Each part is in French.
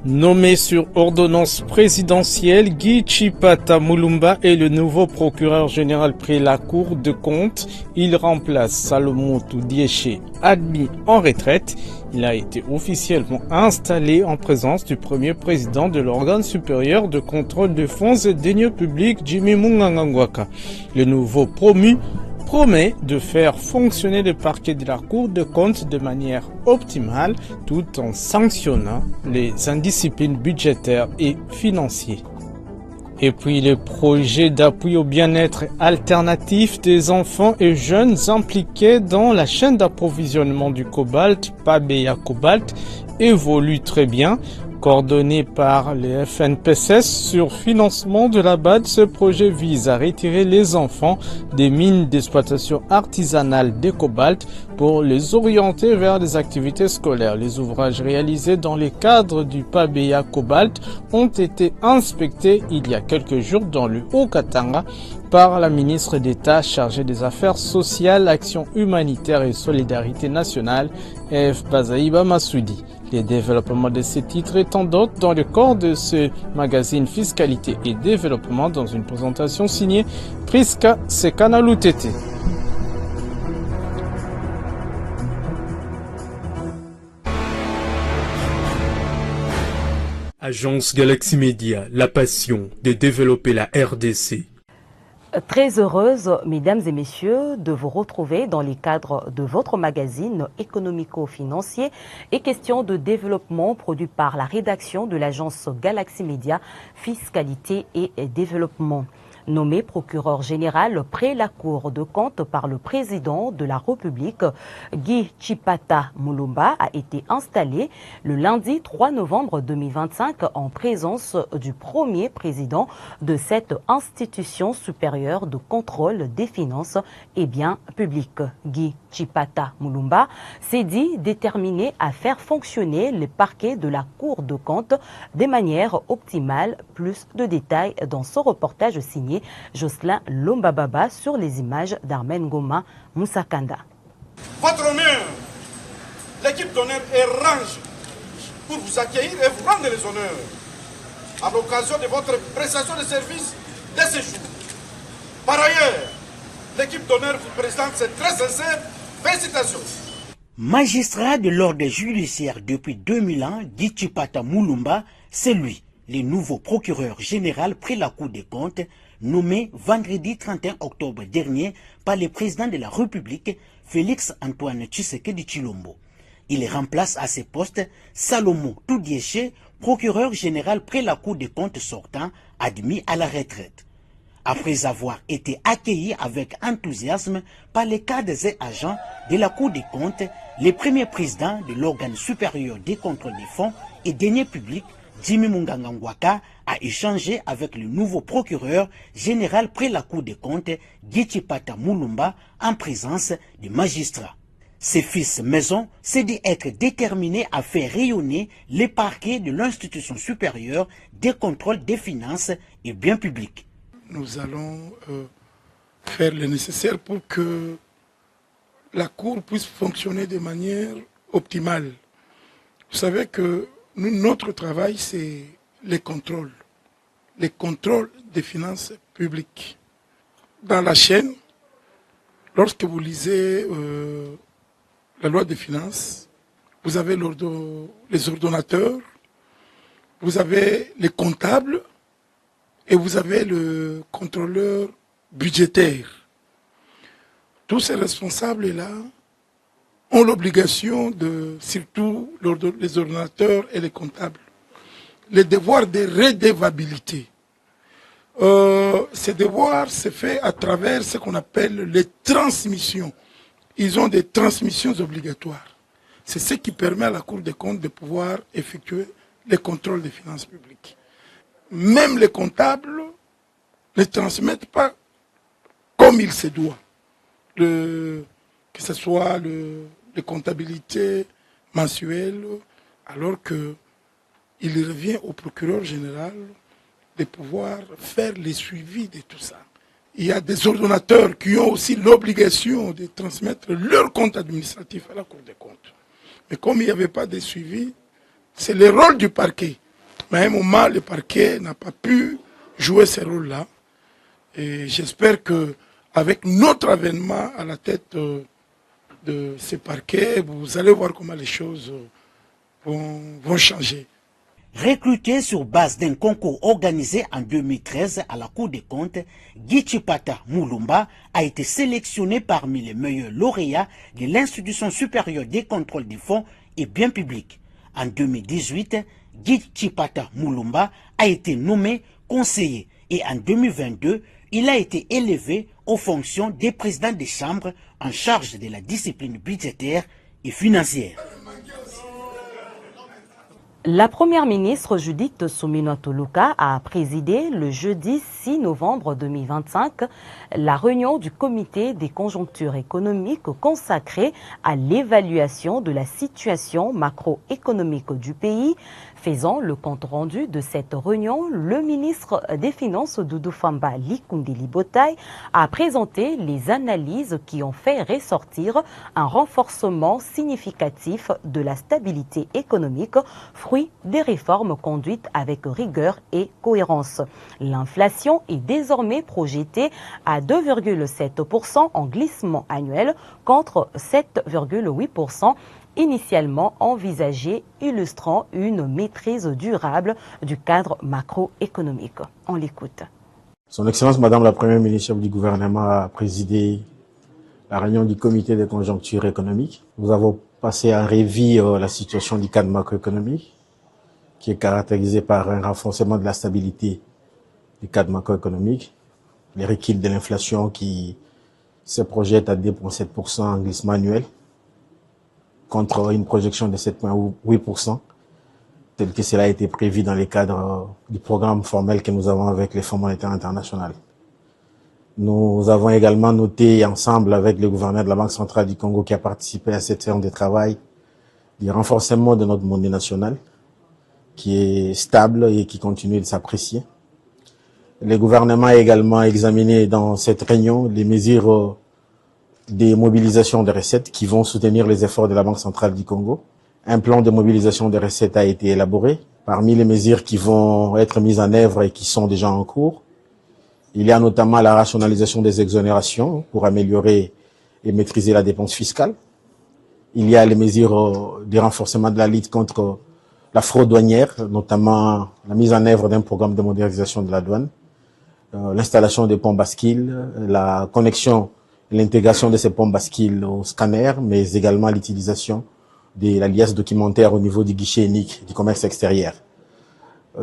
Nommé sur ordonnance présidentielle, Guy Chipata Mulumba est le nouveau procureur général près la Cour de comptes. Il remplace Salomon Toudiéché, admis en retraite. Il a été officiellement installé en présence du premier président de l'organe supérieur de contrôle des fonds et deniers publics, Jimmy Mungangangwaka. Le nouveau promu promet de faire fonctionner le parquet de la Cour de comptes de manière optimale tout en sanctionnant les indisciplines budgétaires et financières. Et puis les projets d'appui au bien-être alternatif des enfants et jeunes impliqués dans la chaîne d'approvisionnement du cobalt, Pabeya Cobalt, évoluent très bien. Coordonné par les FNPSS sur financement de la BAD, ce projet vise à retirer les enfants des mines d'exploitation artisanale de cobalt pour les orienter vers des activités scolaires. Les ouvrages réalisés dans le cadre du Pabeya Cobalt ont été inspectés il y a quelques jours dans le Haut-Katanga par la ministre d'État chargée des Affaires sociales, Action humanitaire et solidarité nationale, F. Bazaïba Massoudi. Les développements de ces titres étant d'autres dans le corps de ce magazine Fiscalité et Développement dans une présentation signée Priska Sekanalutété. Agence Galaxy Media, la passion de développer la RDC. Très heureuse, mesdames et messieurs, de vous retrouver dans les cadres de votre magazine économico-financier et question de développement produit par la rédaction de l'agence Galaxy Media, Fiscalité et Développement. Nommé procureur général près la Cour de comptes par le président de la République, Guy Chipata Mulumba a été installé le lundi 3 novembre 2025 en présence du premier président de cette institution supérieure de contrôle des finances et biens publics. Guy Chipata Mulumba s'est dit déterminé à faire fonctionner les parquets de la Cour de comptes de manière optimale. Plus de détails dans ce reportage signé Jocelyn Lombababa sur les images d'Armen Goma Moussakanda. Votre honneur, l'équipe d'honneur est range pour vous accueillir et vous rendre les honneurs à l'occasion de votre prestation de service de ce jour. Par ailleurs, l'équipe d'honneur vous présente ses très sincères félicitations. Magistrat de l'ordre judiciaire depuis 2000 ans, Guy Chipata Mulumba, c'est lui, le nouveau procureur général près la Cour des comptes, nommé vendredi 31 octobre dernier par le président de la République, Félix Antoine Tshisekedi Tshilombo. Il remplace à ce poste Salomon Toudiéché, procureur général près la Cour des comptes sortant, admis à la retraite. Après avoir été accueilli avec enthousiasme par les cadres et agents de la Cour des comptes, le premier président de l'organe supérieur des contrôles des fonds et deniers publics, Jimmy Mungangangwaka, a échangé avec le nouveau procureur général près la Cour des comptes, Guy Chipata Mulumba, en présence du magistrat. Ses fils maison s'est dit être déterminé à faire rayonner les parquets de l'institution supérieure des contrôles des finances et biens publics. Nous allons faire le nécessaire pour que la Cour puisse fonctionner de manière optimale. Vous savez que notre travail, c'est les contrôles des finances publiques. Dans la chaîne, lorsque vous lisez la loi des finances, vous avez les ordonnateurs, vous avez les comptables et vous avez le contrôleur budgétaire. Tous ces responsables-là ont l'obligation de, surtout les ordonnateurs et les comptables, le devoir de redevabilité. Ce devoir se fait à travers ce qu'on appelle les transmissions. Ils ont des transmissions obligatoires. C'est ce qui permet à la Cour des comptes de pouvoir effectuer les contrôles des finances publiques. Même les comptables ne transmettent pas comme il se doit. Que ce soit les comptabilités mensuelles, alors qu'il revient au procureur général de pouvoir faire les suivis de tout ça. Il y a des ordonnateurs qui ont aussi l'obligation de transmettre leur compte administratif à la Cour des comptes. Mais comme il n'y avait pas de suivi, c'est le rôle du parquet Mais à un moment, le parquet n'a pas pu jouer ce rôle-là. Et j'espère qu'avec notre avènement à la tête de ces parquets, vous allez voir comment les choses vont changer. Recruté sur base d'un concours organisé en 2013 à la Cour des comptes, Guy Chipata Mulumba a été sélectionné parmi les meilleurs lauréats de l'Institution supérieure des contrôles des fonds et biens publics. En 2018, Guy Chipata Mulumba a été nommé conseiller et en 2022, il a été élevé aux fonctions des présidents des chambres en charge de la discipline budgétaire et financière. La première ministre Judith Suminwa Tuluka a présidé le jeudi 6 novembre 2025 la réunion du comité des conjonctures économiques consacrée à l'évaluation de la situation macroéconomique du pays. Faisant le compte-rendu de cette réunion, le ministre des Finances Doudou Famba Likundeli Botaï a présenté les analyses qui ont fait ressortir un renforcement significatif de la stabilité économique, fruit des réformes conduites avec rigueur et cohérence. L'inflation est désormais projetée à 2,7% en glissement annuel contre 7,8% initialement envisagé, illustrant une maîtrise durable du cadre macroéconomique. On l'écoute. Son Excellence Madame la Première ministre du gouvernement a présidé la réunion du comité des conjonctures économiques. Nous avons passé en revue la situation du cadre macroéconomique, qui est caractérisé par un renforcement de la stabilité du cadre macroéconomique, les recul de l'inflation qui se projette à 2,7% en glissement annuel, contre une projection de 7,8%, tel que cela a été prévu dans le cadre du programme formel que nous avons avec les Fonds monétaires internationaux. Nous avons également noté ensemble avec le gouverneur de la Banque centrale du Congo qui a participé à cette séance de travail du renforcement de notre monnaie nationale, qui est stable et qui continue de s'apprécier. Le gouvernement a également examiné dans cette réunion les mesures des mobilisations de recettes qui vont soutenir les efforts de la Banque centrale du Congo. Un plan de mobilisation de recettes a été élaboré. Parmi les mesures qui vont être mises en œuvre et qui sont déjà en cours, il y a notamment la rationalisation des exonérations pour améliorer et maîtriser la dépense fiscale. Il y a les mesures de renforcement de la lutte contre la fraude douanière, notamment la mise en œuvre d'un programme de modernisation de la douane, l'installation des ponts bascules, la connexion l'intégration de ces pompes bascules au scanner, mais également l'utilisation de la liasse documentaire au niveau du guichet unique du commerce extérieur.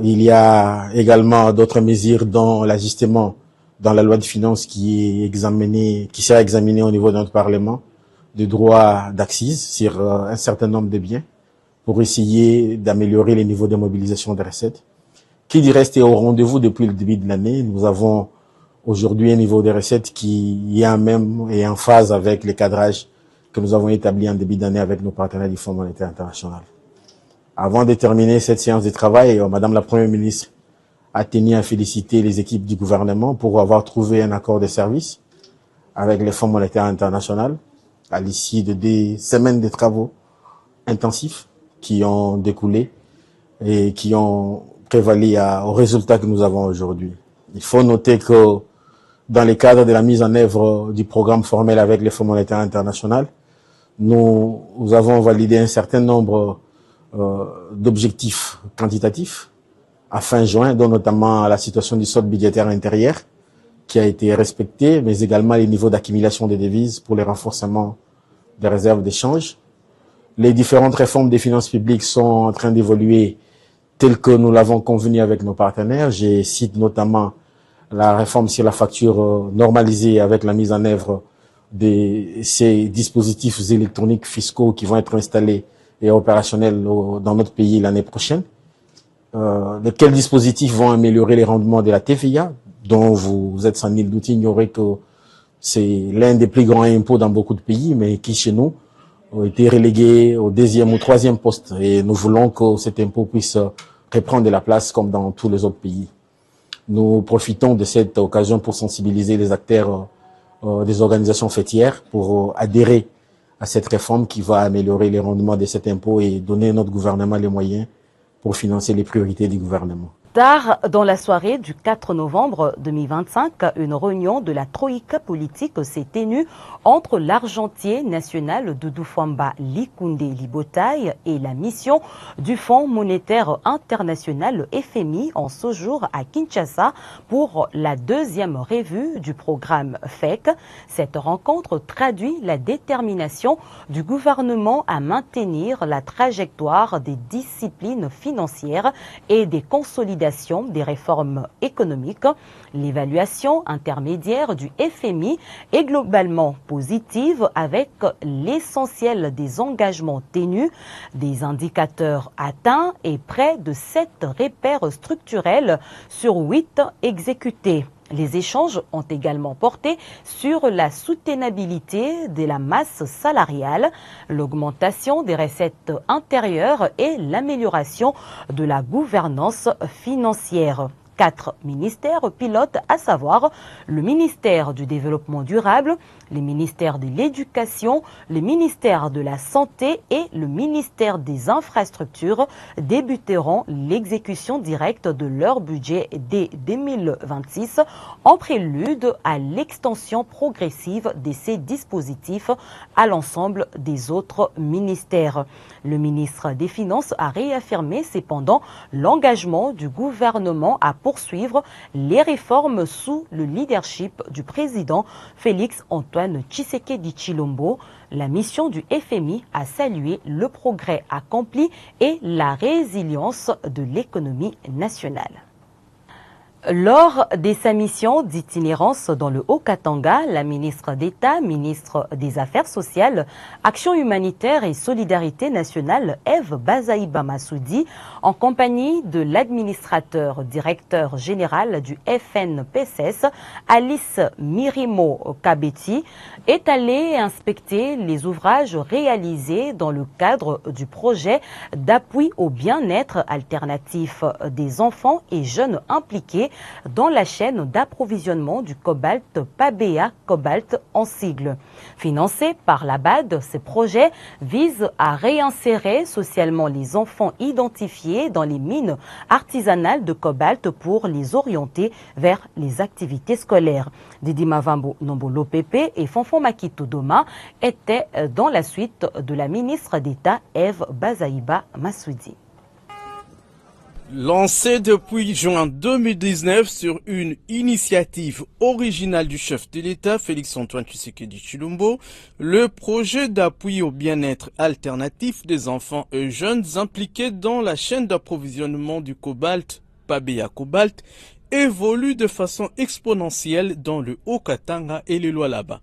Il y a également d'autres mesures dont l'ajustement dans la loi de finances qui sera examiné au niveau de notre Parlement, de droits d'accise sur un certain nombre de biens pour essayer d'améliorer les niveaux de mobilisation des recettes. Qui dit rester au rendez-vous depuis le début de l'année. Nous avons aujourd'hui un niveau de recettes qui est en même et en phase avec les cadrages que nous avons établis en début d'année avec nos partenaires du Fonds monétaire international. Avant de terminer cette séance de travail, Madame la Première ministre a tenu à féliciter les équipes du gouvernement pour avoir trouvé un accord de service avec le Fonds monétaire international à l'issue de des semaines de travaux intensifs qui ont découlé et qui ont prévalu aux résultats que nous avons aujourd'hui. Il faut noter que dans le cadre de la mise en œuvre du programme formel avec le Fonds monétaire international, nous avons validé un certain nombre d'objectifs quantitatifs à fin juin, dont notamment la situation du solde budgétaire intérieur qui a été respectée, mais également les niveaux d'accumulation des devises pour le renforcement des réserves d'échange. Les différentes réformes des finances publiques sont en train d'évoluer telles que nous l'avons convenu avec nos partenaires. Je cite notamment la réforme sur la facture normalisée avec la mise en œuvre de ces dispositifs électroniques fiscaux qui vont être installés et opérationnels dans notre pays l'année prochaine. Quels dispositifs vont améliorer les rendements de la TVA, dont vous êtes sans nul doute ignoré que c'est l'un des plus grands impôts dans beaucoup de pays, mais qui chez nous a été relégué au 2e ou 3e poste. Et nous voulons que cet impôt puisse reprendre de la place comme dans tous les autres pays. Nous profitons de cette occasion pour sensibiliser les acteurs des organisations fêtières pour adhérer à cette réforme qui va améliorer les rendements de cet impôt et donner à notre gouvernement les moyens pour financer les priorités du gouvernement. Tard dans la soirée du 4 novembre 2025, une réunion de la Troïka politique s'est tenue entre l'argentier national Doudou Fwamba Likunde Libotaï et la mission du Fonds monétaire international FMI en séjour à Kinshasa pour la deuxième revue du programme FEC. Cette rencontre traduit la détermination du gouvernement à maintenir la trajectoire des disciplines financières et des consolidations des réformes économiques. L'évaluation intermédiaire du FMI est globalement positive avec l'essentiel des engagements tenus, des indicateurs atteints et près de 7 repères structurels sur 8 exécutés. Les échanges ont également porté sur la soutenabilité de la masse salariale, l'augmentation des recettes intérieures et l'amélioration de la gouvernance financière. 4 ministères pilotes, à savoir le ministère du Développement durable, les ministères de l'Éducation, le ministère de la Santé et le ministère des Infrastructures, débuteront l'exécution directe de leur budget dès 2026 en prélude à l'extension progressive de ces dispositifs à l'ensemble des autres ministères. Le ministre des Finances a réaffirmé cependant l'engagement du gouvernement à poursuivre les réformes sous le leadership du président Félix-Antoine Tshisekedi Tshilombo. La mission du FMI a salué le progrès accompli et la résilience de l'économie nationale. Lors de sa mission d'itinérance dans le Haut-Katanga, la ministre d'État, ministre des Affaires sociales, Action humanitaire et solidarité nationale, Eve Bazaïba Massoudi, en compagnie de l'administrateur directeur général du FNPSS, Alice Mirimo Kabeti, est allée inspecter les ouvrages réalisés dans le cadre du projet d'appui au bien-être alternatif des enfants et jeunes impliqués dans la chaîne d'approvisionnement du cobalt Pabea Cobalt en sigle. Financé par la BAD, ce projet vise à réinsérer socialement les enfants identifiés dans les mines artisanales de cobalt pour les orienter vers les activités scolaires. Didi Mavambo Nombolo Pepe et Fonfon Makito Doma étaient dans la suite de la ministre d'État Eve Bazaïba Massoudi. Lancé depuis juin 2019 sur une initiative originale du chef de l'État, Félix-Antoine Tshisekedi Tshilombo, le projet d'appui au bien-être alternatif des enfants et jeunes impliqués dans la chaîne d'approvisionnement du cobalt, Pabea Cobalt, évolue de façon exponentielle dans le Haut-Katanga et le Lualaba.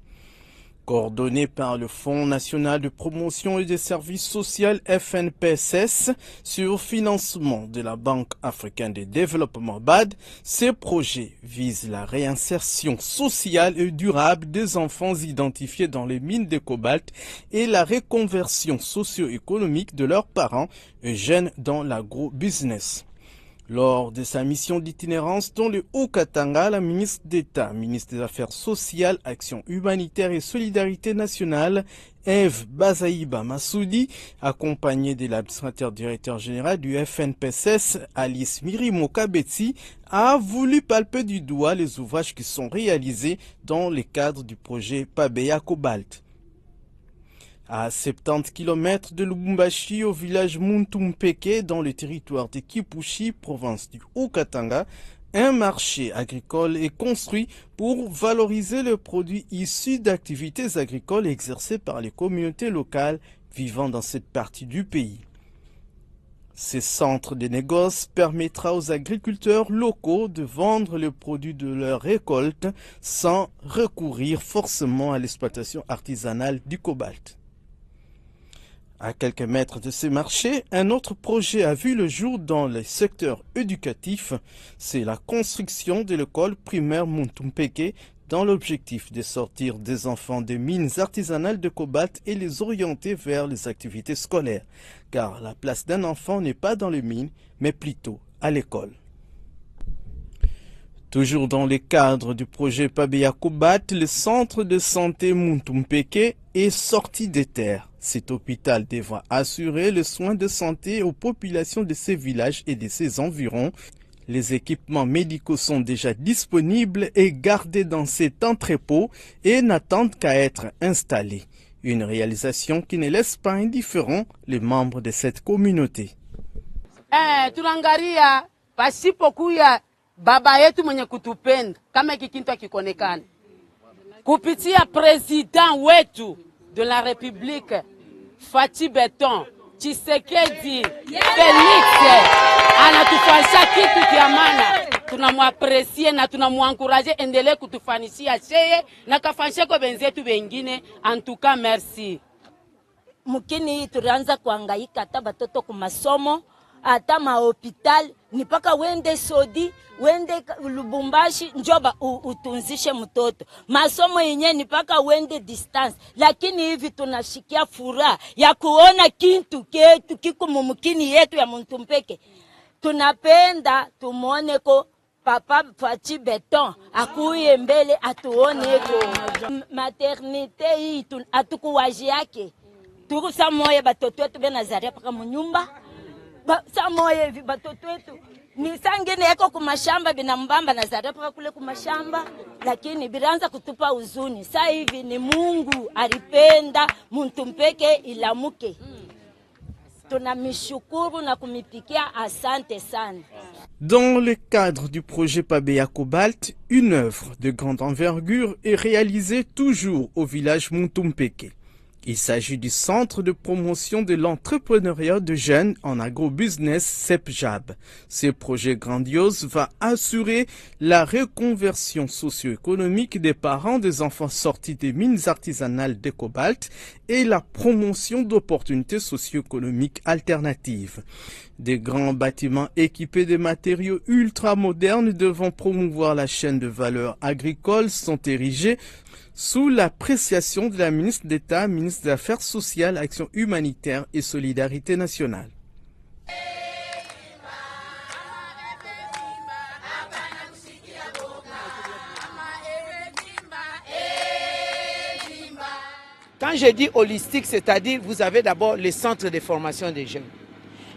Coordonné par le Fonds national de promotion et des services sociaux FNPSS sur financement de la Banque africaine de développement BAD, ces projets visent la réinsertion sociale et durable des enfants identifiés dans les mines de cobalt et la reconversion socio-économique de leurs parents et jeunes dans l'agro-business. Lors de sa mission d'itinérance dans le Haut-Katanga, la ministre d'État, ministre des Affaires sociales, Action humanitaire et solidarité nationale, Eve Bazaïba Massoudi, accompagnée de l'administrateur directeur général du FNPSS, Alice Mirimo Kabeti, a voulu palper du doigt les ouvrages qui sont réalisés dans le cadre du projet Pabea Cobalt. À 70 km de Lubumbashi, au village Muntumpeke, dans le territoire de Kipushi, province du Haut-Katanga, un marché agricole est construit pour valoriser les produits issus d'activités agricoles exercées par les communautés locales vivant dans cette partie du pays. Ce centre de négoce permettra aux agriculteurs locaux de vendre les produits de leur récolte sans recourir forcément à l'exploitation artisanale du cobalt. À quelques mètres de ces marchés, un autre projet a vu le jour dans le secteur éducatif. C'est la construction de l'école primaire Muntumpeke dans l'objectif de sortir des enfants des mines artisanales de cobalt et les orienter vers les activités scolaires. Car la place d'un enfant n'est pas dans les mines, mais plutôt à l'école. Toujours dans le cadre du projet Pabea Kobat, le centre de santé Muntumpeke est sorti des terres. Cet hôpital devra assurer le soin de santé aux populations de ces villages et de ses environs. Les équipements médicaux sont déjà disponibles et gardés dans cet entrepôt et n'attendent qu'à être installés. Une réalisation qui ne laisse pas indifférents les membres de cette communauté. Tunaangalia pasipokuya baba yetu mwenye kutupenda kama hiki kitu hakionekana kupitia president wetu de la République Fachi Beton Tshisekedi Felix anatufanyisha kitu kia maana, tunamwapresie na tunamuankuraje endelee kutufanishia sheye na kafanyisha kwa benzetu wengine. Antuka merci. Mukini hii tulianza kuhangaika hata batoto ku masomo, hata mahospitali, ni paka wende Sodi, wende Lubumbashi njoba utunzishe mtoto. Masomo yenyewe ni paka wende distance, lakini hivi tunashikia furaha ya kuona kintu ketu kiko mumukini yetu ya Muntumpeke. Tunapenda tumuone ko Papa Fachi Beton akuye mbele atuone ko maternite hii atukuwaji yake. Tuku samoye batoto wetu benazaria paka munyumba. Samoye hivi batoto wetu ni sangene yako kumashamba binambamba nazaria paka kule kumashamba, lakini biranza kutupa uzuni. Sasa hivi ni Mungu alipenda Muntumpeke ilamuke. Tunamishukuru na kumipikia asante sana. Dans le cadre du projet Pabea Cobalt, une œuvre de grande envergure est réalisée toujours au village Muntumpeke. Il s'agit du centre de promotion de l'entrepreneuriat de jeunes en agrobusiness CEPJAB. Ce projet grandiose va assurer la reconversion socio-économique des parents des enfants sortis des mines artisanales de cobalt et la promotion d'opportunités socio-économiques alternatives. Des grands bâtiments équipés de matériaux ultra-modernes devant promouvoir la chaîne de valeur agricole sont érigés sous l'appréciation de la ministre d'État, ministre des Affaires sociales, Action humanitaire et solidarité nationale. Quand je dis holistique, c'est-à-dire vous avez d'abord les centres de formation des jeunes.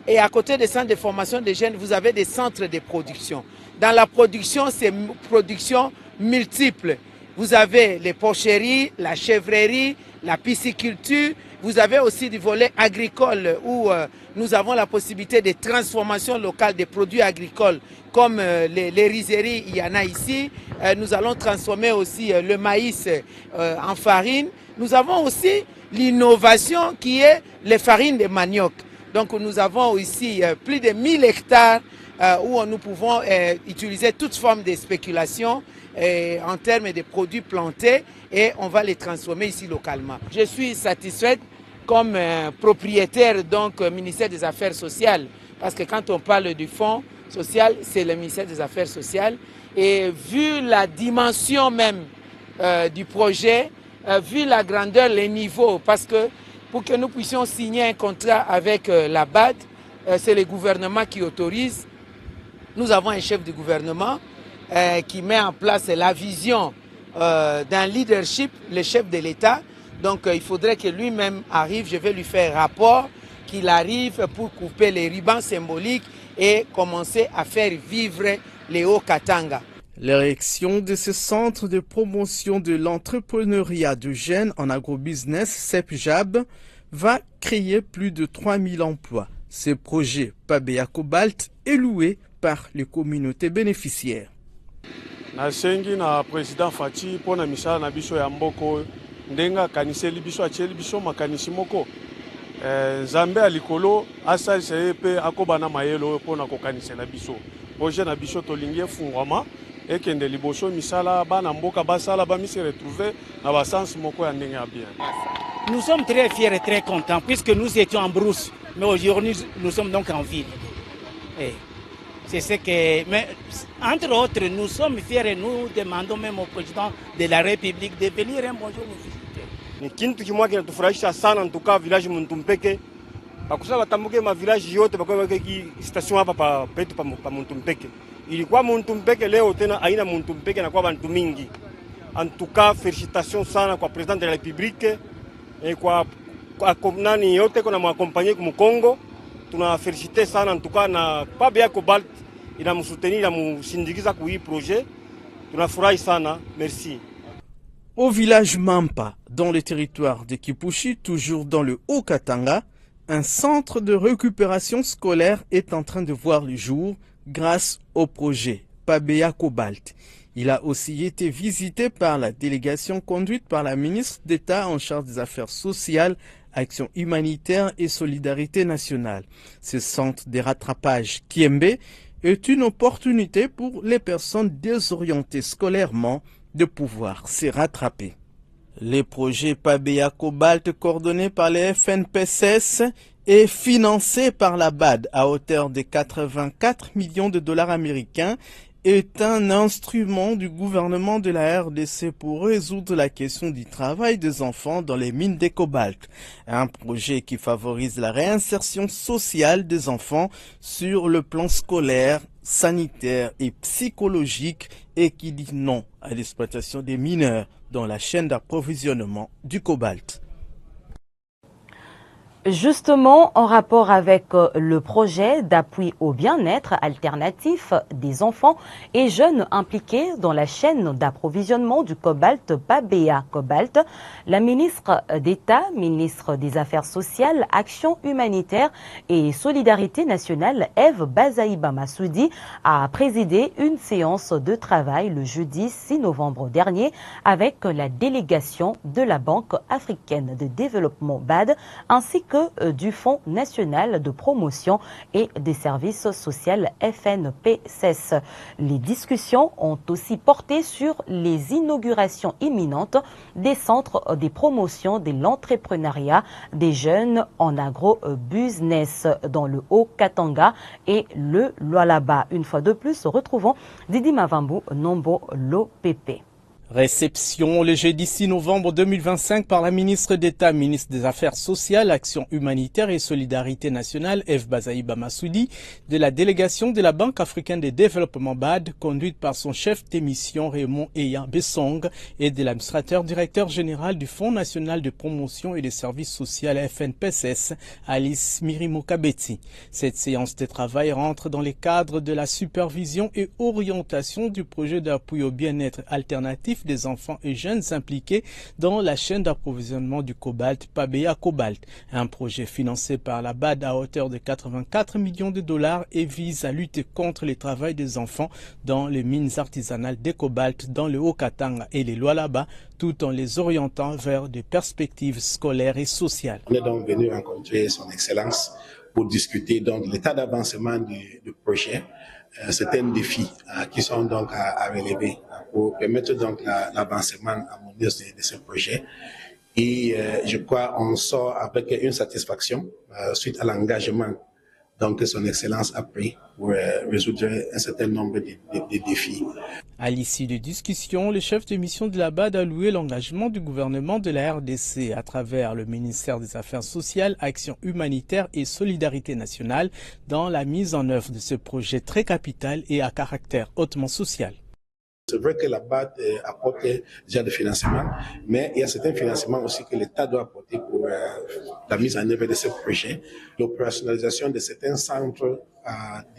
Et à côté des centres de formation des jeunes, vous avez des centres de production. Dans la production, c'est production multiple. Vous avez les porcheries, la chèvrerie, la pisciculture. Vous avez aussi du volet agricole où nous avons la possibilité de transformation locale des produits agricoles comme les rizeries, il y en a ici. Nous allons transformer aussi le maïs en farine. Nous avons aussi l'innovation qui est les farines de manioc. Donc nous avons ici plus de 1000 hectares où nous pouvons utiliser toute forme de spéculation en termes de produits plantés et on va les transformer ici localement. Je suis satisfaite comme propriétaire donc ministère des Affaires sociales parce que quand on parle du fonds social, c'est le ministère des Affaires sociales et vu la dimension même du projet, vu la grandeur, les niveaux, parce que pour que nous puissions signer un contrat avec la BAD, c'est le gouvernement qui autorise. Nous avons un chef du gouvernement qui met en place la vision d'un leadership, le chef de l'État. Donc il faudrait que lui-même arrive, je vais lui faire rapport, qu'il arrive pour couper les rubans symboliques et commencer à faire vivre les Hauts-Katanga. L'érection de ce centre de promotion de l'entrepreneuriat de jeunes en agrobusiness CEPJAB va créer plus de 3000 emplois. Ce projet Pabea Cobalt est loué par les communautés bénéficiaires. Nasengi na président Fachi pona misala na biso ya mboko ndenga kaniseli biso acheli biso makanisi moko Nzambe alikolo asalisa ye pe akobana mayelo pona kokanisela biso projet na biso tolingi efungwama ekende liboso misala bana mboka basala ba mise retrouver na basansi moko ya ndenge ya bien. Nous sommes très fiers et très contents puisque nous étions en brousse, mais aujourd'hui nous sommes donc en ville. C'est ce que, mais entre autres, nous sommes fiers et nous demandons même au président de la République de venir un bonjour nous visiter. Ni kitu kimoja kinatufurahisha sana ntukaa village Muntumpeke bakusema batambuke ma village yote bakwa station hapa petu pa Muntumpeke. Ilikuwa Muntumpeke, leo tena aina Muntumpeke na kwa bantu mingi. En tout cas, félicitations sana kwa président de la République et kwa nani yote kuna mwakompanye ku Kongo. Tuna féliciter sana en tout cas na PABEA Cobalt ina msoutenir na msindikiza ku hii projet. Tunafurahi sana. Merci. Au village Mampa, dans le territoire de Kipushi, toujours dans le Haut-Katanga, un centre de récupération scolaire est en train de voir le jour grâce au projet PABEA Cobalt. Il a aussi été visité par la délégation conduite par la ministre d'État en charge des Affaires sociales, Action humanitaire et solidarité nationale. Ce centre de rattrapage Kiembe est une opportunité pour les personnes désorientées scolairement de pouvoir se rattraper. Le projet PABEA Cobalt, coordonné par les FNPSS, est financé par la BAD à hauteur de 84 millions de dollars américains, est un instrument du gouvernement de la RDC pour résoudre la question du travail des enfants dans les mines de cobalt. Un projet qui favorise la réinsertion sociale des enfants sur le plan scolaire, sanitaire et psychologique et qui dit non à l'exploitation des mineurs dans la chaîne d'approvisionnement du cobalt. Justement, en rapport avec le projet d'appui au bien-être alternatif des enfants et jeunes impliqués dans la chaîne d'approvisionnement du cobalt PABEA Cobalt, la ministre d'État, ministre des Affaires sociales, Action humanitaire et solidarité nationale, Eve Bazaïba Massoudi, a présidé une séance de travail le jeudi 6 novembre dernier avec la délégation de la Banque africaine de développement BAD ainsi que du Fonds national de promotion et des services sociaux FNPSS. Les discussions ont aussi porté sur les inaugurations imminentes des centres de promotion de l'entrepreneuriat des jeunes en agro-business dans le Haut-Katanga et le Lualaba. Une fois de plus, retrouvons Didi Mavambu Nombo Lopepe. Réception le jeudi 6 novembre 2025 par la ministre d'État, ministre des Affaires sociales, Action humanitaire et solidarité nationale, Eve Bazaïba Massoudi, de la délégation de la Banque africaine de développement BAD, conduite par son chef d'émission Raymond Eya Bessong et de l'administrateur directeur général du Fonds national de promotion et des services sociaux FNPSS, Alice Mirimokabeti. Cette séance de travail rentre dans les cadres de la supervision et orientation du projet d'appui au bien-être alternatif des enfants et jeunes impliqués dans la chaîne d'approvisionnement du cobalt PABEA Cobalt, un projet financé par la BAD à hauteur de 84 millions de dollars et vise à lutter contre le travail des enfants dans les mines artisanales de cobalt dans le Haut-Katanga et les Lualaba, tout en les orientant vers des perspectives scolaires et sociales. On est donc venu rencontrer son Excellence pour discuter donc de l'état d'avancement du projet. Certains défis qui sont donc à relever pour permettre donc l'avancement harmonieux de ce projet. Et je crois qu'on sort avec une satisfaction suite à l'engagement donc que son Excellence a pris pour résoudre un certain nombre de défis. À l'issue des discussions, le chef de mission de la BAD a loué l'engagement du gouvernement de la RDC à travers le ministère des Affaires sociales, Action humanitaire et solidarité nationale dans la mise en œuvre de ce projet très capital et à caractère hautement social. C'est vrai que la BAD apporte déjà des financements, mais il y a certains financements aussi que l'État doit apporter pour la mise en œuvre de ce projet, l'opérationnalisation de certains centres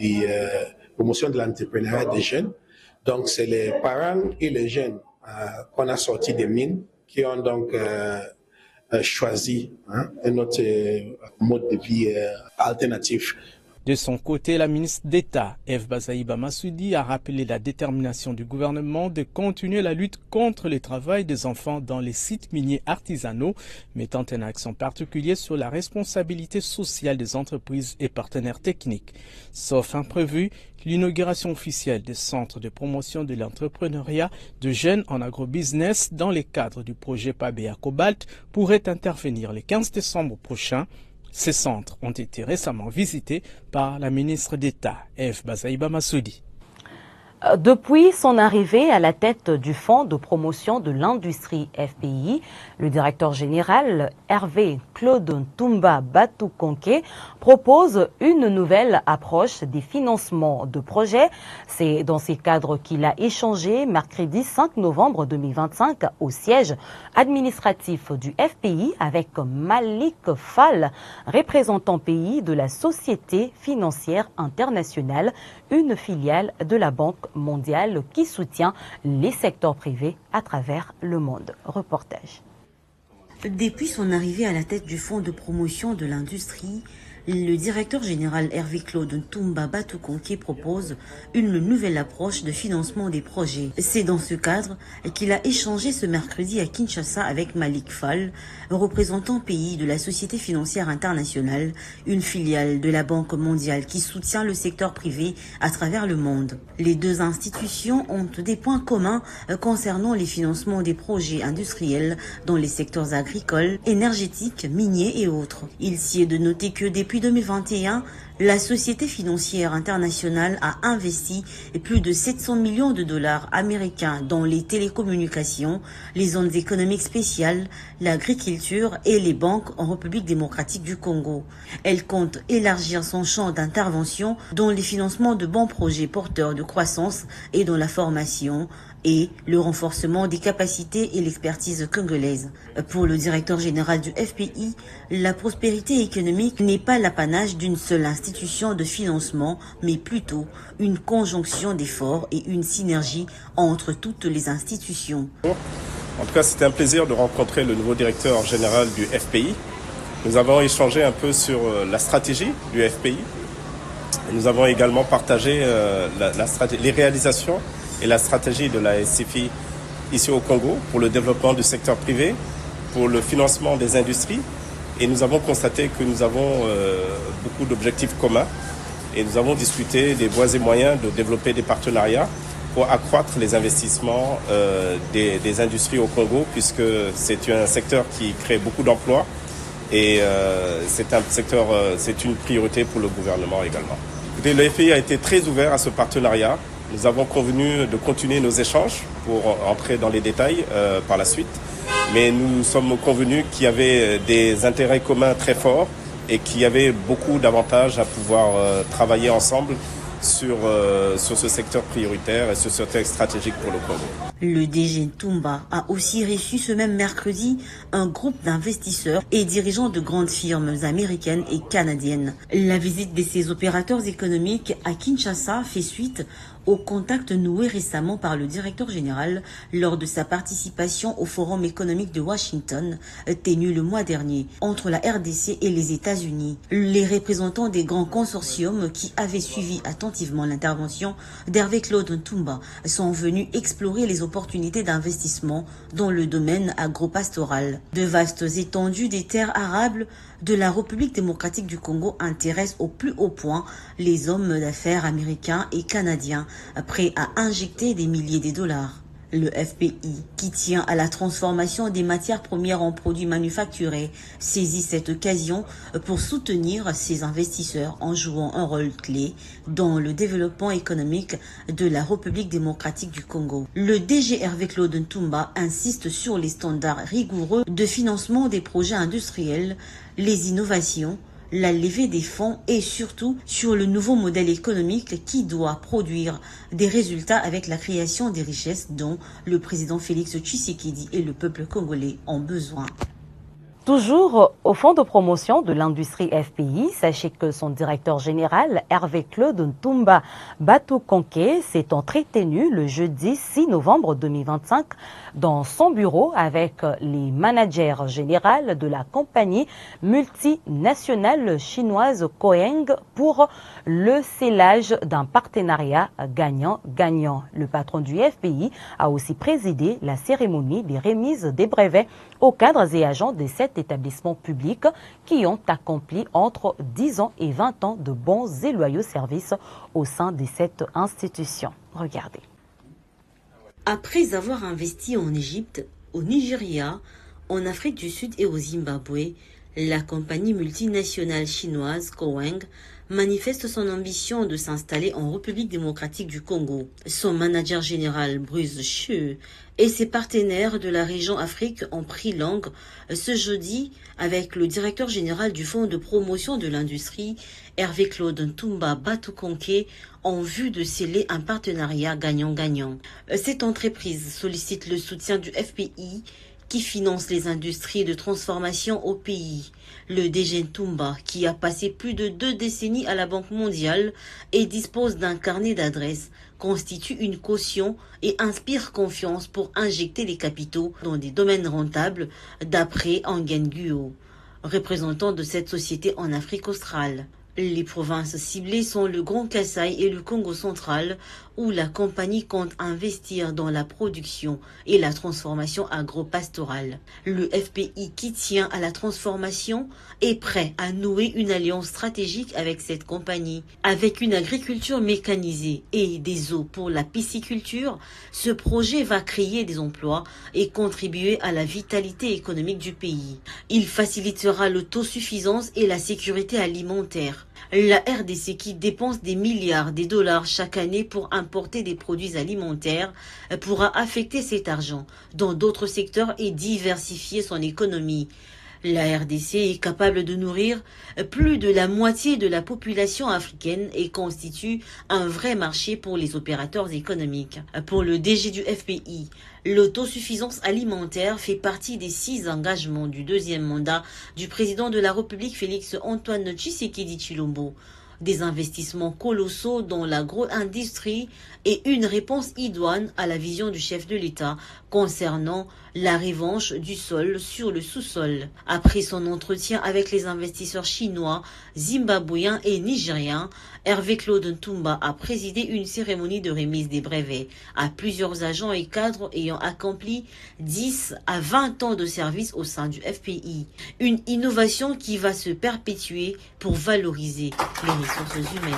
de promotion de l'entrepreneuriat des jeunes. Donc, c'est les parents et les jeunes qu'on a sortis des mines qui ont donc choisi un autre mode de vie alternatif. De son côté, la ministre d'État, Eve Bazaïba Massoudi, a rappelé la détermination du gouvernement de continuer la lutte contre le travail des enfants dans les sites miniers artisanaux, mettant un accent particulier sur la responsabilité sociale des entreprises et partenaires techniques. Sauf imprévu, l'inauguration officielle des centres de promotion de l'entrepreneuriat de jeunes en agrobusiness dans le cadre du projet PABEA Cobalt pourrait intervenir le 15 décembre prochain. Ces centres ont été récemment visités par la ministre d'État, Eve Bazaïba Massoudi. Depuis son arrivée à la tête du Fonds de promotion de l'industrie FPI, le directeur général Hervé Claude Ntumba Batukonke propose une nouvelle approche des financements de projets. C'est dans ces cadres qu'il a échangé mercredi 5 novembre 2025 au siège administratif du FPI avec Malik Fall, représentant pays de la Société financière internationale, une filiale de la Banque mondiale qui soutient les secteurs privés à travers le monde. Reportage. Depuis son arrivée à la tête du Fonds de promotion de l'industrie, le directeur général Hervé Claude Ntumba Batukonke propose une nouvelle approche de financement des projets. C'est dans ce cadre qu'il a échangé ce mercredi à Kinshasa avec Malik Fall, représentant pays de la Société financière internationale, une filiale de la Banque mondiale qui soutient le secteur privé à travers le monde. Les deux institutions ont des points communs concernant les financements des projets industriels dans les secteurs agricoles, énergétiques, miniers et autres. Il s'y est de noter que depuis 2021, la Société financière internationale a investi plus de 700 millions de dollars américains dans les télécommunications, les zones économiques spéciales, l'agriculture et les banques en République démocratique du Congo. Elle compte élargir son champ d'intervention dans les financements de bons projets porteurs de croissance et dans la formation et le renforcement des capacités et l'expertise congolaise. Pour le directeur général du FPI, la prospérité économique n'est pas l'apanage d'une seule institution de financement, mais plutôt une conjonction d'efforts et une synergie entre toutes les institutions. En tout cas, c'était un plaisir de rencontrer le nouveau directeur général du FPI. Nous avons échangé un peu sur la stratégie du FPI. Nous avons également partagé les réalisations et la stratégie de la SCFI ici au Congo pour le développement du secteur privé, pour le financement des industries. Et nous avons constaté que nous avons beaucoup d'objectifs communs et nous avons discuté des voies et moyens de développer des partenariats pour accroître les investissements des industries au Congo, puisque c'est un secteur qui crée beaucoup d'emplois et c'est une priorité pour le gouvernement également. Écoutez, le FPI a été très ouvert à ce partenariat. Nous avons convenu de continuer nos échanges pour entrer dans les détails par la suite. Mais nous sommes convenus qu'il y avait des intérêts communs très forts et qu'il y avait beaucoup d'avantages à pouvoir travailler ensemble sur ce secteur prioritaire et ce secteur stratégique pour le Congo. Le DG Ntumba a aussi reçu ce même mercredi un groupe d'investisseurs et dirigeants de grandes firmes américaines et canadiennes. La visite de ces opérateurs économiques à Kinshasa fait suite au contact noué récemment par le directeur général lors de sa participation au Forum économique de Washington tenu le mois dernier entre la RDC et les États-Unis. Les représentants des grands consortiums qui avaient suivi attentivement l'intervention d'Hervé Claude Ntumba sont venus explorer les opportunités d'investissement dans le domaine agropastoral. De vastes étendues des terres arables de la République démocratique du Congo intéressent au plus haut point les hommes d'affaires américains et canadiens prêts à injecter des milliers de dollars. Le FPI, qui tient à la transformation des matières premières en produits manufacturés, saisit cette occasion pour soutenir ses investisseurs en jouant un rôle clé dans le développement économique de la République démocratique du Congo. Le DG Hervé Claude Ntumba insiste sur les standards rigoureux de financement des projets industriels, les innovations, la levée des fonds et surtout sur le nouveau modèle économique qui doit produire des résultats avec la création des richesses dont le président Félix Tshisekedi et le peuple congolais ont besoin. Toujours au Fonds de promotion de l'industrie FPI, sachez que son directeur général, Hervé Claude Ntumba Batukonke, s'est entretenu le jeudi 6 novembre 2025 dans son bureau avec les managers généraux de la compagnie multinationale chinoise Coeng pour le scellage d'un partenariat gagnant-gagnant. Le patron du FPI a aussi présidé la cérémonie des remises des brevets aux cadres et agents de cet établissements publics qui ont accompli entre 10 ans et 20 ans de bons et loyaux services au sein de cette institution. Regardez. Après avoir investi en Égypte, au Nigeria, en Afrique du Sud et au Zimbabwe, la compagnie multinationale chinoise Coeng manifeste son ambition de s'installer en République démocratique du Congo. Son manager général, Bruce Chu, et ses partenaires de la région Afrique ont pris langue ce jeudi avec le directeur général du Fonds de promotion de l'industrie, Hervé-Claude Ntumba Batukonke, en vue de sceller un partenariat gagnant-gagnant. Cette entreprise sollicite le soutien du FPI qui finance les industries de transformation au pays. Le DG Ntumba, qui a passé plus de 2 décennies à la Banque mondiale et dispose d'un carnet d'adresses, constitue une caution et inspire confiance pour injecter les capitaux dans des domaines rentables, d'après Angen Guo, représentant de cette société en Afrique australe. Les provinces ciblées sont le Grand Kasaï et le Congo central, où la compagnie compte investir dans la production et la transformation agro-pastorale. Le FPI, qui tient à la transformation, est prêt à nouer une alliance stratégique avec cette compagnie. Avec une agriculture mécanisée et des eaux pour la pisciculture, ce projet va créer des emplois et contribuer à la vitalité économique du pays. Il facilitera l'autosuffisance et la sécurité alimentaire. La RDC, qui dépense des milliards de dollars chaque année pour importer des produits alimentaires, pourra affecter cet argent dans d'autres secteurs et diversifier son économie. La RDC est capable de nourrir plus de la moitié de la population africaine et constitue un vrai marché pour les opérateurs économiques. Pour le DG du FPI, l'autosuffisance alimentaire fait partie des 6 engagements du 2e mandat du président de la République Félix-Antoine Tshisekedi Tshilombo. Des investissements colossaux dans l'agro-industrie et une réponse idoine à la vision du chef de l'État concernant la revanche du sol sur le sous-sol. Après son entretien avec les investisseurs chinois, zimbabwéens et nigériens, Hervé-Claude Ntumba a présidé une cérémonie de remise des brevets à plusieurs agents et cadres ayant accompli 10 à 20 ans de service au sein du FPI. Une innovation qui va se perpétuer pour valoriser les ressources humaines.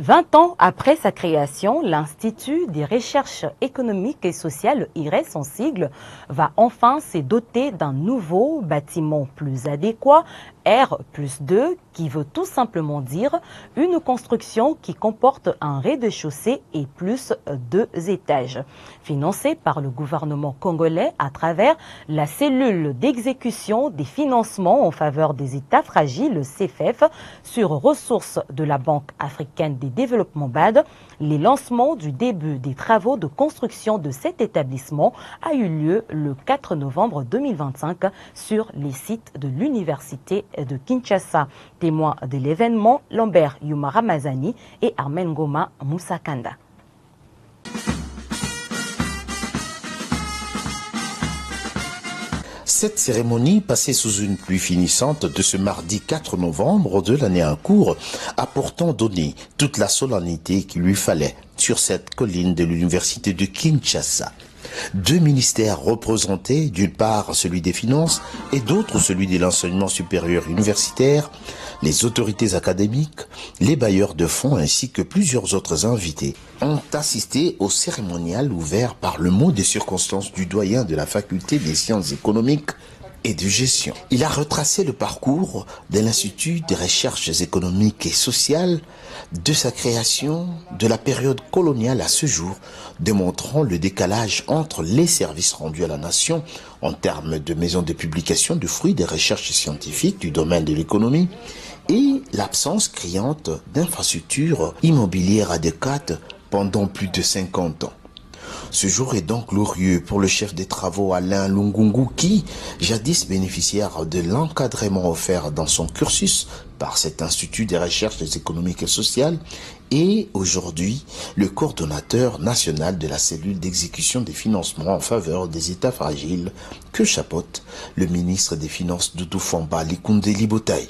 20 ans après sa création, l'Institut des recherches économiques et sociales, IRES en sigle, va enfin se doter d'un nouveau bâtiment plus adéquat, R+2, qui veut tout simplement dire une construction qui comporte un rez-de-chaussée et plus 2 étages. Financé par le gouvernement congolais à travers la cellule d'exécution des financements en faveur des États fragiles, CFF, sur ressources de la Banque africaine des développements BAD, les lancements du début des travaux de construction de cet établissement a eu lieu le 4 novembre 2025 sur les sites de l'université de Kinshasa. Témoins de l'événement, Lambert Yuma Ramazani et Armen Goma Moussakanda. Cette cérémonie, passée sous une pluie finissante de ce mardi 4 novembre de l'année en cours, a pourtant donné toute la solennité qu'il lui fallait sur cette colline de l'université de Kinshasa. 2 ministères représentés, d'une part celui des finances et d'autre celui de l'enseignement supérieur universitaire, les autorités académiques, les bailleurs de fonds ainsi que plusieurs autres invités ont assisté au cérémonial ouvert par le mot des circonstances du doyen de la faculté des sciences économiques et de gestion. Il a retracé le parcours de l'Institut des recherches économiques et sociales, de sa création, de la période coloniale à ce jour, démontrant le décalage entre les services rendus à la nation en termes de maisons de publication de fruits des recherches scientifiques du domaine de l'économie et l'absence criante d'infrastructures immobilières adéquates pendant plus de 50 ans. Ce jour est donc glorieux pour le chef des travaux Alain Lungungu qui, jadis bénéficiaire de l'encadrement offert dans son cursus par cet Institut des recherches économiques et sociales, est aujourd'hui le coordonnateur national de la cellule d'exécution des financements en faveur des États fragiles que chapeaute le ministre des Finances Doudou Famba Likunde Libotaï.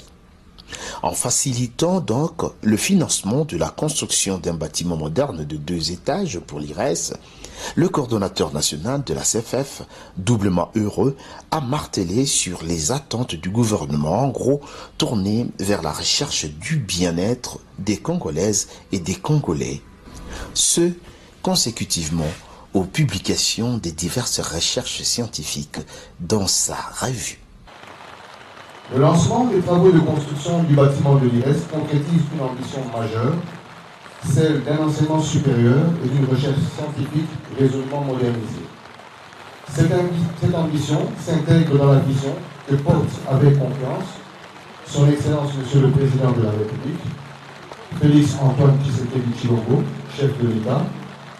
En facilitant donc le financement de la construction d'un bâtiment moderne de 2 étages pour l'IRES, le coordonnateur national de la CFF, doublement heureux, a martelé sur les attentes du gouvernement, en gros tournées vers la recherche du bien-être des Congolaises et des Congolais, ce consécutivement aux publications des diverses recherches scientifiques dans sa revue. Le lancement des travaux de construction du bâtiment de l'IRES concrétise une ambition majeure, celle d'un enseignement supérieur et d'une recherche scientifique résolument modernisée. Cette ambition s'intègre dans la vision que porte avec confiance Son Excellence Monsieur le Président de la République, Félix Antoine Tshisekedi Tshilombo, chef de l'État,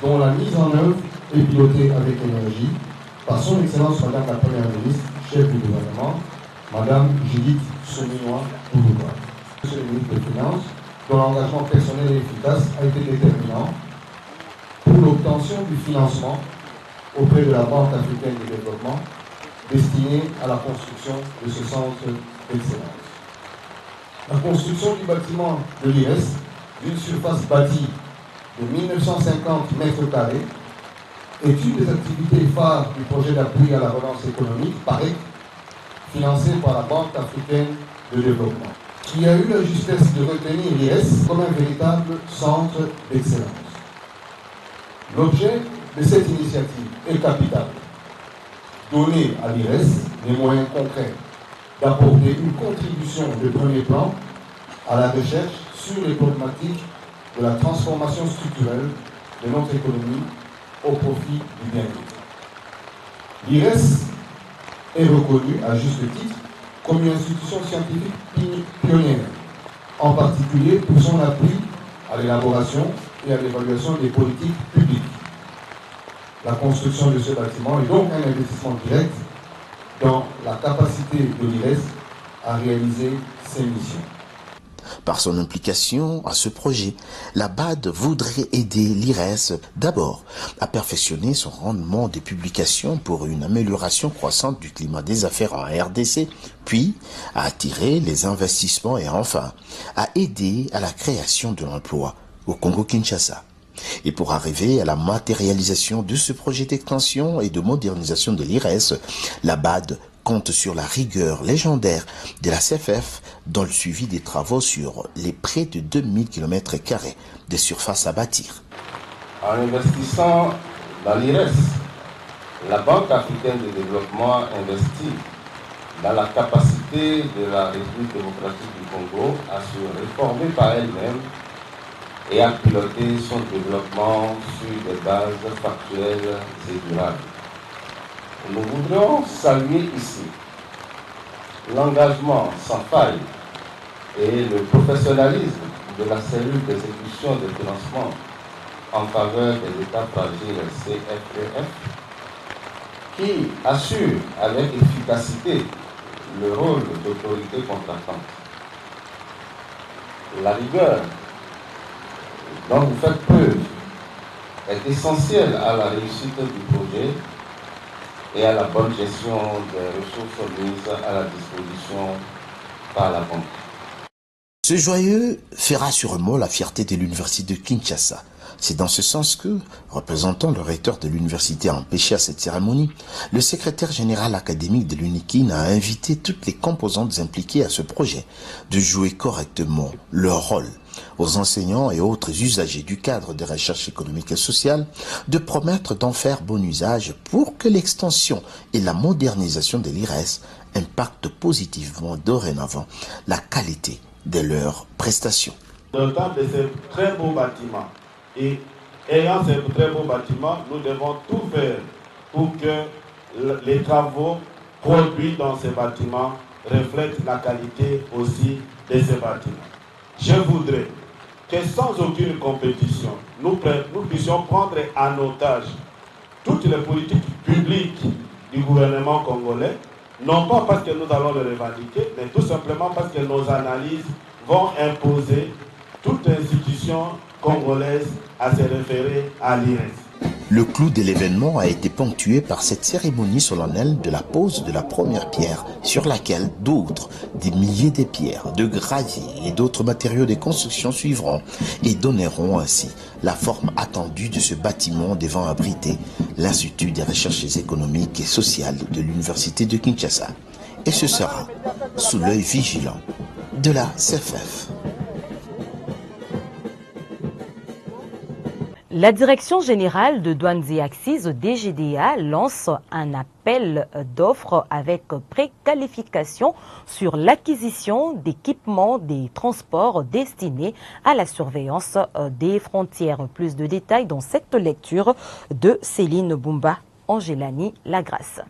dont la mise en œuvre est pilotée avec énergie par Son Excellence Madame la Première ministre, chef du gouvernement, Madame Judith Suminwa Toulouba. Monsieur le ministre des Finances, dont l'engagement personnel et efficace a été déterminant pour l'obtention du financement auprès de la Banque africaine de développement destiné à la construction de ce centre d'excellence. La construction du bâtiment de l'IRES, d'une surface bâtie de 1950 mètres carrés, est une des activités phares du projet d'appui à la relance économique, PAREC, financé par la Banque africaine de développement, qui a eu la justesse de retenir l'IRES comme un véritable centre d'excellence. L'objet de cette initiative est capital. Donner à l'IRES les moyens concrets d'apporter une contribution de premier plan à la recherche sur les problématiques de la transformation structurelle de notre économie au profit du bien-être. L'IRES est reconnue à juste titre comme une institution scientifique pionnière, en particulier pour son appui à l'élaboration et à l'évaluation des politiques publiques. La construction de ce bâtiment est donc un investissement direct dans la capacité de l'IRES à réaliser ses missions. Par son implication à ce projet, la BAD voudrait aider l'IRES d'abord à perfectionner son rendement de publication pour une amélioration croissante du climat des affaires en RDC, puis à attirer les investissements et enfin à aider à la création de l'emploi au Congo-Kinshasa. Et pour arriver à la matérialisation de ce projet d'extension et de modernisation de l'IRES, la BAD compte sur la rigueur légendaire de la CFF dans le suivi des travaux sur les près de 2000 km² de surface à bâtir. En investissant dans l'IRES, la Banque africaine de développement investit dans la capacité de la République démocratique du Congo à se réformer par elle-même et à piloter son développement sur des bases factuelles et durables. Nous voudrions saluer ici l'engagement sans faille et le professionnalisme de la cellule d'exécution de financement en faveur des États fragiles CFEF qui assure avec efficacité le rôle d'autorité contractante. La rigueur dont vous faites preuve est essentielle à la réussite du projet et à la bonne gestion des ressources mises à la disposition par la banque. Ce joyeux fera sûrement la fierté de l'université de Kinshasa. C'est dans ce sens que, représentant le recteur de l'université empêché à cette cérémonie, le secrétaire général académique de l'UNIKIN a invité toutes les composantes impliquées à ce projet de jouer correctement leur rôle, aux enseignants et autres usagers du cadre de recherche économique et sociale, de promettre d'en faire bon usage pour que l'extension et la modernisation de l'IRES impactent positivement dorénavant la qualité de leurs prestations. Dans le temps de ces très beaux bâtiments, et ayant ces très beaux bâtiments, nous devons tout faire pour que les travaux produits dans ces bâtiments reflètent la qualité aussi de ces bâtiments. Je voudrais que sans aucune compétition, nous puissions prendre en otage toutes les politiques publiques du gouvernement congolais, non pas parce que nous allons le revendiquer, mais tout simplement parce que nos analyses vont imposer toute institution congolaise à se référer à l'IRES. Le clou de l'événement a été ponctué par cette cérémonie solennelle de la pose de la première pierre sur laquelle d'autres, des milliers de pierres, de gravier et d'autres matériaux de construction suivront et donneront ainsi la forme attendue de ce bâtiment devant abriter l'Institut des recherches économiques et sociales de l'Université de Kinshasa. Et ce sera sous l'œil vigilant de la CFF. La Direction générale de douanes et accises DGDA lance un appel d'offres avec préqualification sur l'acquisition d'équipements des transports destinés à la surveillance des frontières. Plus de détails dans cette lecture de Céline Boumba, Angélani Lagrasse.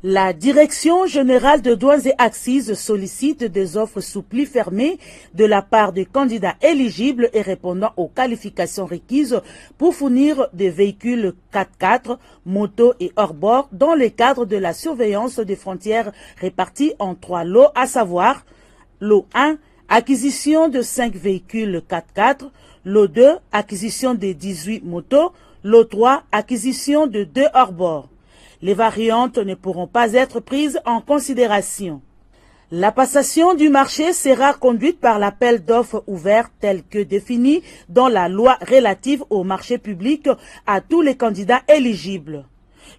La Direction générale de douanes et accises sollicite des offres sous pli fermé de la part des candidats éligibles et répondant aux qualifications requises pour fournir des véhicules 4x4, motos et hors-bord dans le cadre de la surveillance des frontières répartis en 3 lots, à savoir lot 1, acquisition de 5 véhicules 4x4, lot 2, acquisition de 18 motos, lot 3, acquisition de 2 hors-bord. Les variantes ne pourront pas être prises en considération. La passation du marché sera conduite par l'appel d'offres ouvert tel que défini dans la loi relative au marché public à tous les candidats éligibles.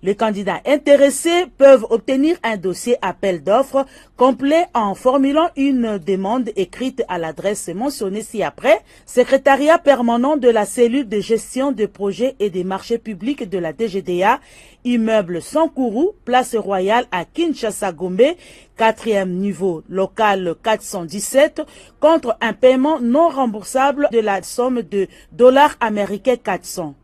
Les candidats intéressés peuvent obtenir un dossier appel d'offres complet en formulant une demande écrite à l'adresse mentionnée ci-après, secrétariat permanent de la cellule de gestion des projets et des marchés publics de la DGDA, immeuble Sankourou, place Royale à Kinshasa-Gombe, 4e niveau, local 417, contre un paiement non remboursable de la somme de $américains 400.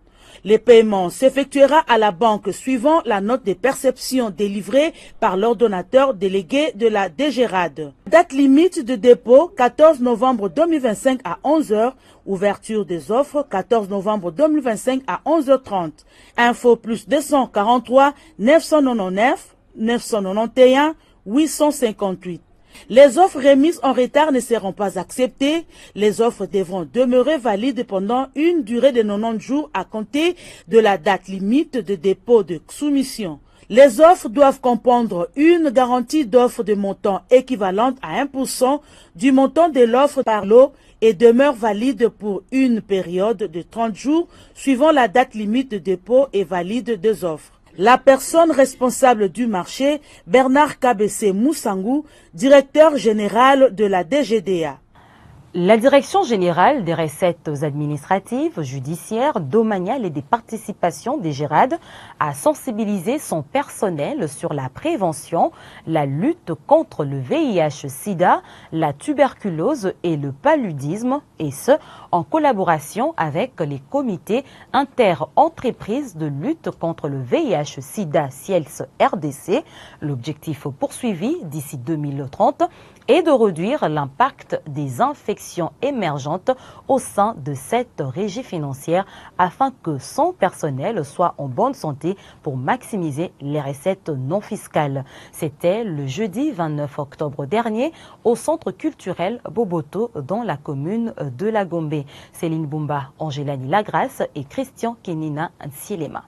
Le paiement s'effectuera à la banque suivant la note de perception délivrée par l'ordonnateur délégué de la DGRAD. Date limite de dépôt 14 novembre 2025 à 11h. Ouverture des offres 14 novembre 2025 à 11h30. Info plus 243 999 991 858. Les offres remises en retard ne seront pas acceptées. Les offres devront demeurer valides pendant une durée de 90 jours à compter de la date limite de dépôt de soumission. Les offres doivent comprendre une garantie d'offre de montant équivalente à 1% du montant de l'offre par lot et demeurent valides pour une période de 30 jours suivant la date limite de dépôt et valide des offres. La personne responsable du marché, Bernard Kabessé Moussangou, directeur général de la DGDA. La Direction générale des recettes administratives, judiciaires, domaniales et des participations des DGRAD a sensibilisé son personnel sur la prévention, la lutte contre le VIH-Sida, la tuberculose et le paludisme, et ce, en collaboration avec les comités inter-entreprises de lutte contre le VIH-Sida CIELS RDC. L'objectif poursuivi d'ici 2030 est de réduire l'impact des infections émergentes au sein de cette régie financière afin que son personnel soit en bonne santé pour maximiser les recettes non fiscales. C'était le jeudi 29 octobre dernier au centre culturel Boboto dans la commune de la Gombe. Céline Boumba, Angélani Lagrasse et Christian Kenina Nsielema.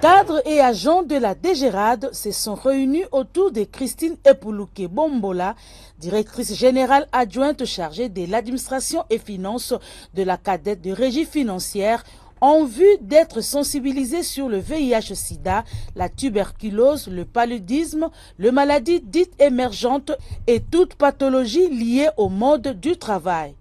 Cadres et agents de la DGRAD se sont réunis autour de Christine Epoulouké Bombola, directrice générale adjointe chargée de l'administration et finances de la cadette de régie financière, en vue d'être sensibilisés sur le VIH-Sida, la tuberculose, le paludisme, les maladies dites émergentes et toute pathologie liée au mode du travail.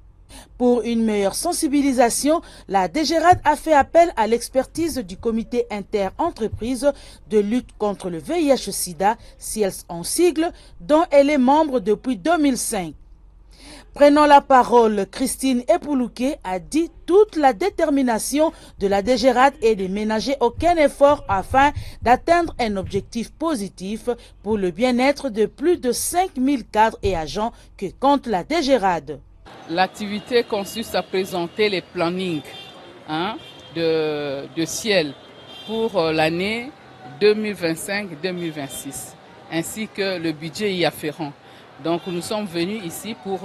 Pour une meilleure sensibilisation, la DGRAD a fait appel à l'expertise du comité inter-entreprise de lutte contre le VIH-Sida, CIELS en sigle, dont elle est membre depuis 2005. Prenant la parole, Christine Epoulouké a dit toute la détermination de la DGRAD est de ménager aucun effort afin d'atteindre un objectif positif pour le bien-être de plus de 5000 cadres et agents que compte la DGRAD. L'activité consiste à présenter les plannings de ciel pour l'année 2025-2026, ainsi que le budget y afférent. Donc nous sommes venus ici pour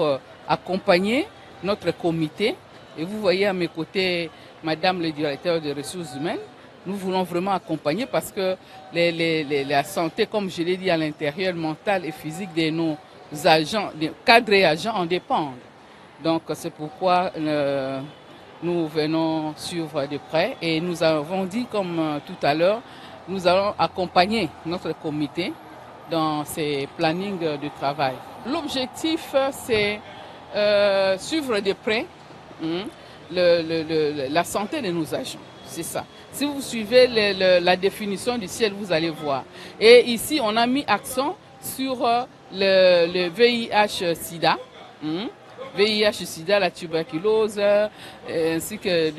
accompagner notre comité. Et vous voyez à mes côtés, Madame le directeur des ressources humaines, nous voulons vraiment accompagner parce que la santé, comme je l'ai dit à l'intérieur, mentale et physique de nos agents, des cadres et agents en dépendent. Donc c'est pourquoi nous venons suivre de près et nous avons dit comme tout à l'heure, nous allons accompagner notre comité dans ces plannings de travail. L'objectif c'est suivre de près la santé de nos agents. C'est ça. Si vous suivez la définition du ciel, vous allez voir. Et ici, on a mis accent sur le VIH-Sida. VIH-Sida, la tuberculose, ainsi que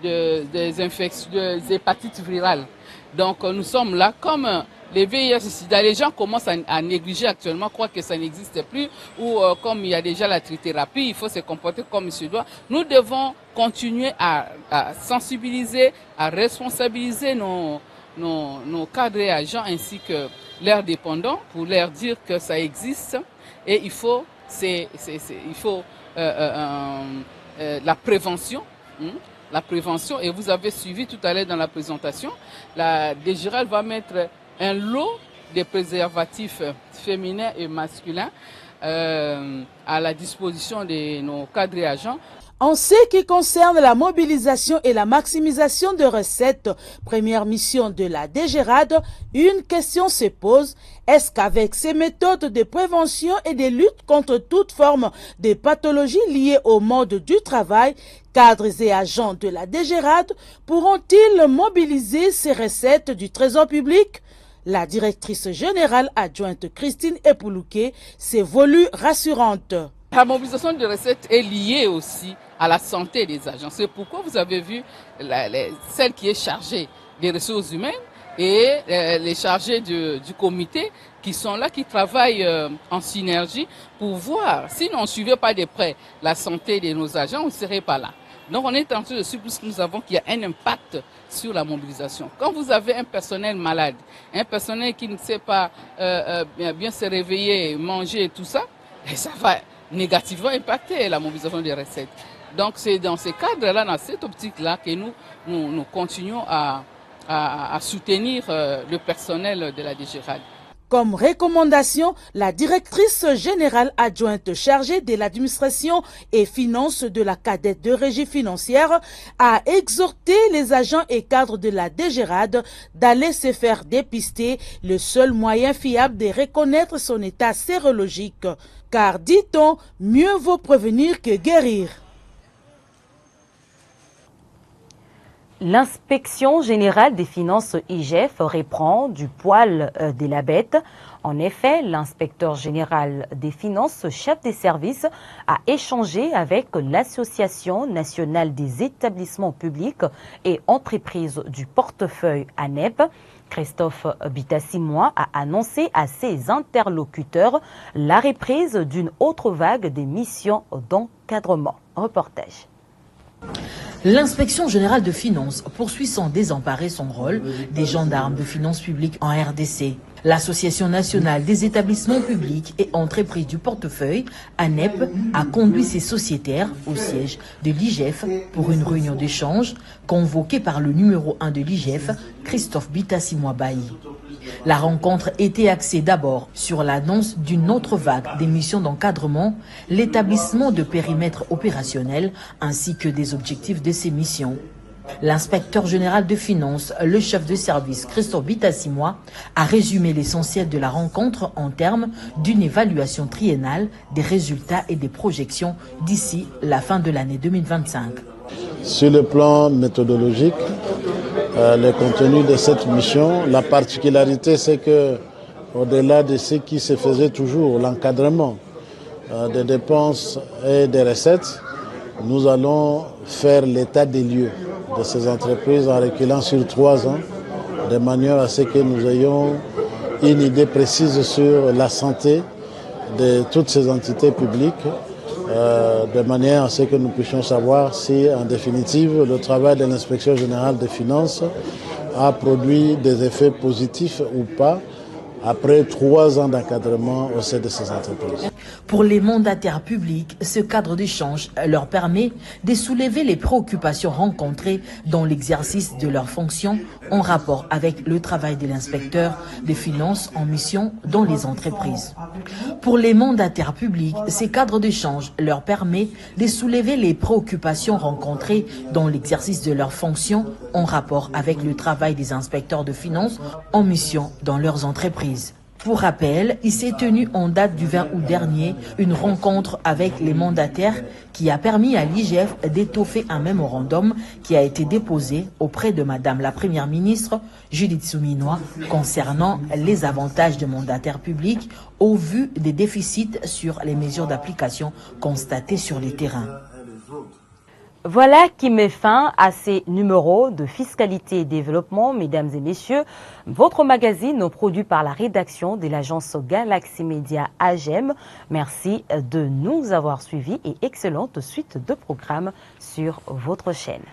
des infections, des hépatites virales. Donc nous sommes là comme les VIH-Sida. Les gens commencent à négliger actuellement, croient que ça n'existe plus, ou comme il y a déjà la trithérapie, il faut se comporter comme il se doit. Nous devons continuer à sensibiliser, à responsabiliser nos cadres et agents ainsi que leurs dépendants pour leur dire que ça existe et il faut la prévention. La prévention, et vous avez suivi tout à l'heure dans la présentation, la DGRAL va mettre un lot de préservatifs féminins et masculins à la disposition de nos cadres et agents. En ce qui concerne la mobilisation et la maximisation de recettes, première mission de la DGRAD, une question se pose. Est-ce qu'avec ces méthodes de prévention et de lutte contre toute forme de pathologie liée au mode du travail, cadres et agents de la DGRAD pourront-ils mobiliser ces recettes du Trésor public? La directrice générale adjointe Christine Epoulouké s'est voulue rassurante. La mobilisation de recettes est liée aussi à la santé des agents. C'est pourquoi vous avez vu celle qui est chargée des ressources humaines et les chargés du comité qui sont là, qui travaillent en synergie pour voir. Si on ne suivait pas de près la santé de nos agents, on ne serait pas là. Donc on est en train de suivre parce que nous avons qu'il y a un impact sur la mobilisation. Quand vous avez un personnel malade, un personnel qui ne sait pas bien se réveiller, manger et tout ça, et ça va négativement impacter la mobilisation des recettes. Donc c'est dans ce cadre-là, dans cette optique-là, que nous continuons à soutenir le personnel de la DGRAD. Comme recommandation, la directrice générale adjointe chargée de l'administration et finances de la cadette de régie financière a exhorté les agents et cadres de la DGRAD d'aller se faire dépister, le seul moyen fiable de reconnaître son état sérologique. Car, dit-on, mieux vaut prévenir que guérir. L'inspection générale des finances IGF reprend du poil de la bête. En effet, l'inspecteur général des finances, chef des services, a échangé avec l'Association nationale des établissements publics et entreprises du portefeuille ANEP. Christophe Bitassi-Moi a annoncé à ses interlocuteurs la reprise d'une autre vague des missions d'encadrement. Reportage. L'inspection générale de finances poursuit sans désemparer son rôle des gendarmes de finances publiques en RDC. L'Association nationale des établissements publics et entreprises du portefeuille, ANEP, a conduit ses sociétaires au siège de l'IGF pour une réunion d'échange convoquée par le numéro 1 de l'IGF, Christophe Bitassi-Moi Bailly. La rencontre était axée d'abord sur l'annonce d'une autre vague des missions d'encadrement, l'établissement de périmètres opérationnels ainsi que des objectifs de ces missions. L'inspecteur général de finances, le chef de service Christophe Bitassi-Moi, a résumé l'essentiel de la rencontre en termes d'une évaluation triennale des résultats et des projections d'ici la fin de l'année 2025. Sur le plan méthodologique, le contenu de cette mission, la particularité c'est que au-delà de ce qui se faisait toujours, l'encadrement des dépenses et des recettes, nous allons faire l'état des lieux de ces entreprises en reculant sur 3 ans, de manière à ce que nous ayons une idée précise sur la santé de toutes ces entités publiques, de manière à ce que nous puissions savoir si, en définitive, le travail de l'inspection générale des finances a produit des effets positifs ou pas après 3 ans d'encadrement au sein de ces entreprises. Pour les mandataires publics, ce cadre d'échange leur permet de soulever les préoccupations rencontrées dans l'exercice de leurs fonctions en rapport avec le travail de l'inspecteur des finances en mission dans les entreprises. Pour les mandataires publics, ces cadres d'échange leur permet de soulever les préoccupations rencontrées dans l'exercice de leurs fonctions en rapport avec le travail des inspecteurs de finances en mission dans leurs entreprises. Pour rappel, il s'est tenu en date du 20 août dernier une rencontre avec les mandataires qui a permis à l'IGF d'étoffer un mémorandum qui a été déposé auprès de Madame la Première ministre Judith Souminois concernant les avantages des mandataires publics au vu des déficits sur les mesures d'application constatées sur les terrains. Voilà qui met fin à ces numéros de fiscalité et développement, mesdames et messieurs. Votre magazine produit par la rédaction de l'agence Galaxy Media AGEM. Merci de nous avoir suivis et excellente suite de programmes sur votre chaîne.